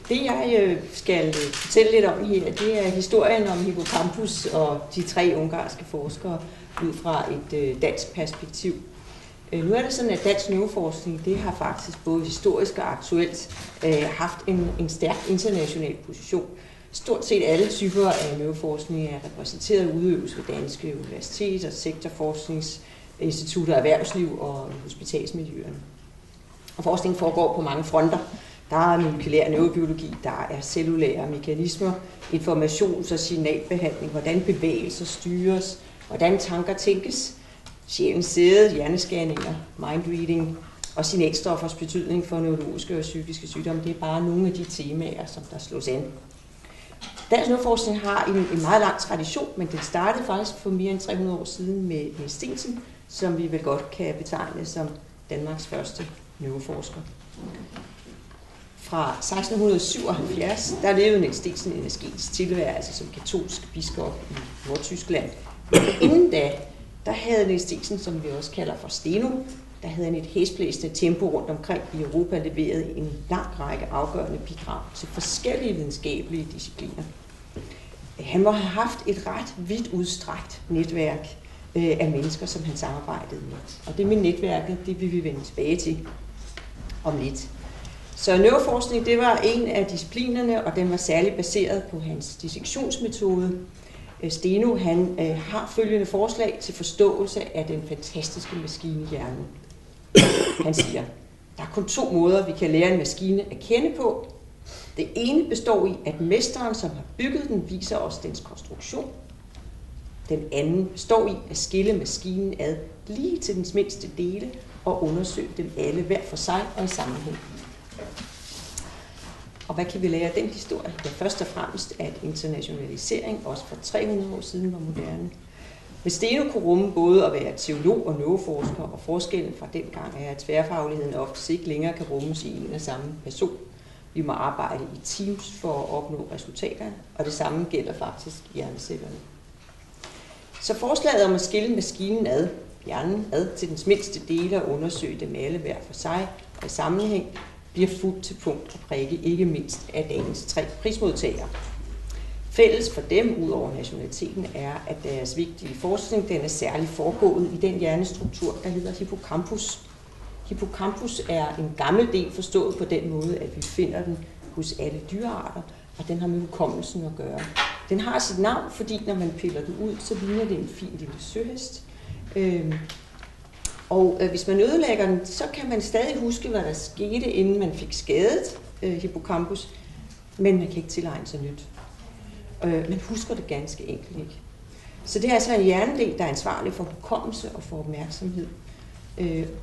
Det jeg skal fortælle lidt om her, det er historien om hippocampus og de 3 ungarske forskere ud fra et dansk perspektiv. Nu er det sådan, at dansk neuroforskning, det har faktisk både historisk og aktuelt haft en stærk international position. Stort set alle typer af neuroforskning er repræsenteret og udøves ved danske universiteter, sektorforskningsinstitutter, erhvervsliv og hospitalsmiljøerne. Og forskningen foregår på mange fronter. Der er molekylær neurobiologi, der er cellulære mekanismer, informations- og signalbehandling, hvordan bevægelser styres, hvordan tanker tænkes, sjælens sæde, hjernescanninger, mindreading og signalstoffers betydning for neurologiske og psykiske sygdomme. Det er bare nogle af de temaer, som der slås an. Dansk neuroforskning har en meget lang tradition, men den startede faktisk for mere end 300 år siden med Niels Steensen, som vi vel godt kan betegne som Danmarks første neuroforsker. Fra 1677, der levede Niels Steensen en asketisk tilværelse som katolsk biskop i Nordtyskland. Men inden da, der havde Niels Steensen, som vi også kalder for Steno, der havde han et hæsblæsende tempo rundt omkring i Europa leveret en lang række afgørende bidrag til forskellige videnskabelige discipliner. Han må have haft et ret vidt udstrakt netværk af mennesker, som han samarbejdede med. Og det med netværket, det vil vi vende tilbage til om lidt. Så neuroforskning, det var en af disciplinerne, og den var særligt baseret på hans dissektionsmetode. Steno, han har følgende forslag til forståelse af den fantastiske maskine hjernen. Han siger, der er kun 2 måder, vi kan lære en maskine at kende på. Det ene består i, at mesteren, som har bygget den, viser os dens konstruktion. Den anden består i at skille maskinen ad lige til dens mindste dele og undersøge dem alle hver for sig og i sammenhæng. Og hvad kan vi lære af den historie? Ja, først og fremmest, at internationalisering også for 300 år siden var moderne. Men Steno kunne rumme både at være teolog og neuroforsker, og forskellen fra dengang er, at tværfagligheden ofte ikke længere kan rummes i en og samme person. Vi må arbejde i teams for at opnå resultater, og det samme gælder faktisk hjernecellerne. Så forslaget om at skille maskinen ad, hjernen ad til dens mindste dele og undersøge dem alle hver for sig og i sammenhæng, bliver fuldt til punkt og prikke, ikke mindst af dagens 3 prismodtagere. Fælles for dem, ud over nationaliteten, er, at deres vigtige forskning den er særligt foregået i den hjernestruktur, der hedder hippocampus. Hippocampus er en gammel del forstået på den måde, at vi finder den hos alle dyrearter, og den har med hukommelsen at gøre. Den har sit navn, fordi når man piller den ud, så ligner det en fin lille søhest. Og hvis man ødelægger den, så kan man stadig huske, hvad der skete, inden man fik skadet hippocampus, men man kan ikke tilegne sig nyt. Man husker det ganske enkelt ikke. Så det er altså en hjernedel, der er ansvarlig for hukommelse og for opmærksomhed.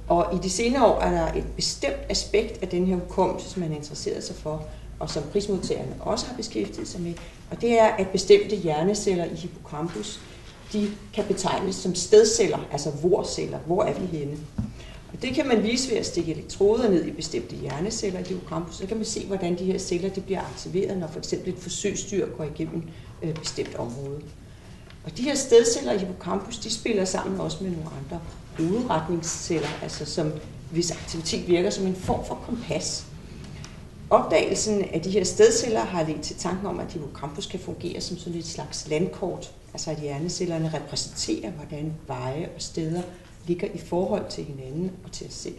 Og i de senere år er der et bestemt aspekt af den her hukommelse, som man er interesseret sig for, og som prismodtagerne også har beskæftiget sig med, og det er, at bestemte hjerneceller i hippocampus, de kan betegnes som stedceller, altså hvor-celler. Hvor er vi henne? Og det kan man vise ved at stikke elektroder ned i bestemte hjerneceller i hippocampus. Så kan man se, hvordan de her celler det bliver aktiveret, når for eksempel et forsøgsdyr går igennem et bestemt område. Og de her stedceller i hippocampus, de spiller sammen også med nogle andre hovedretningsceller, altså som hvis aktivitet virker som en form for kompas. Opdagelsen af de her stedceller har ledt til tanken om, at hippocampus kan fungere som sådan et slags landkort, altså at hjernecellerne repræsenterer, hvordan veje og steder ligger i forhold til hinanden og til os selv.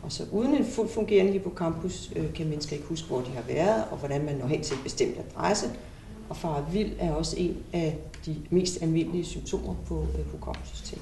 Og så uden en fuldt fungerende hippocampus kan mennesker ikke huske, hvor de har været, og hvordan man når hen til et bestemt adresse. Og faret vild er også en af de mest almindelige symptomer på hukommelsestab.